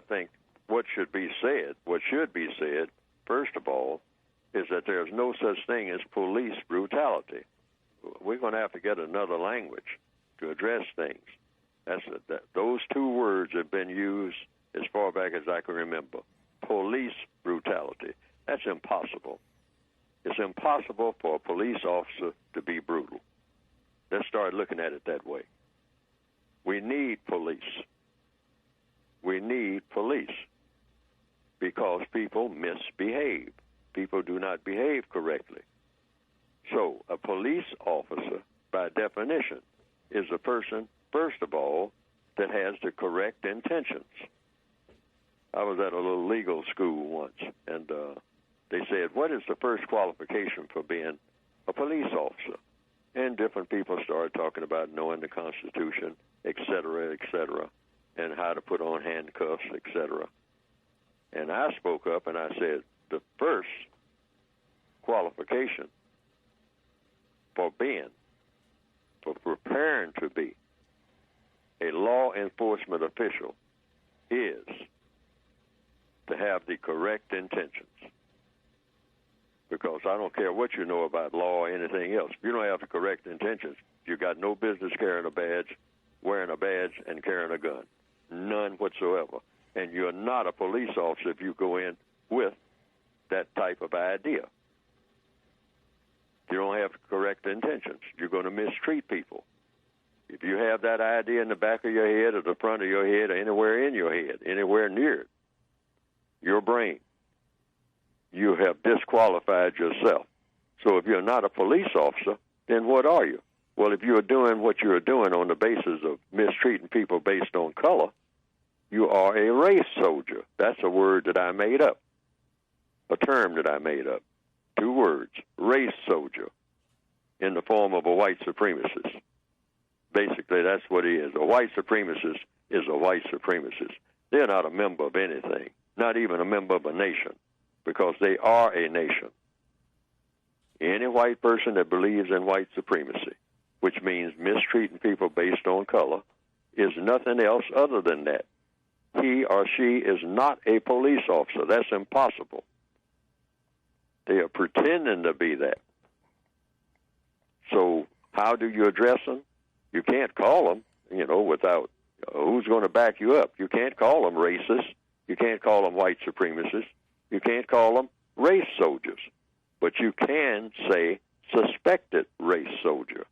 think what should be said, first of all, is that there's no such thing as police brutality. We're going to have to get another language to address things. Those two words have been used as far back as I can remember. Police brutality. That's impossible. It's impossible for a police officer to be brutal. Let's start looking at it that way. We need police. We need police because people misbehave. People do not behave correctly. So a police officer, by definition, is a person, first of all, that has the correct intentions. I was at a little legal school once, and they said, what is the first qualification for being a police officer? And different people started talking about knowing the Constitution, et cetera, and how to put on handcuffs, et cetera. And I spoke up and I said, the first qualification for preparing to be a law enforcement official is to have the correct intentions. Because I don't care what you know about law or anything else. If you don't have the correct intentions, you got no business carrying a badge, wearing a badge, and carrying a gun. None whatsoever. And you're not a police officer if you go in with that type of idea. You don't have correct intentions. You're going to mistreat people. If you have that idea in the back of your head or the front of your head or anywhere in your head, anywhere near it, your brain, you have disqualified yourself. So if you're not a police officer, then what are you? Well, if you're doing what you're doing on the basis of mistreating people based on color, you are a race soldier. That's a word that I made up, a term that I made up. 2 words, race soldier, in the form of a white supremacist. Basically, that's what he is. A white supremacist is a white supremacist. They're not a member of anything, not even a member of a nation, because they are a nation. Any white person that believes in white supremacy, which means mistreating people based on color, is nothing else other than that. He or she is not a police officer. That's impossible. They are pretending to be that. So how do you address them? You can't call them, without who's going to back you up. You can't call them racist. You can't call them white supremacists. You can't call them race soldiers. But you can say suspected race soldier.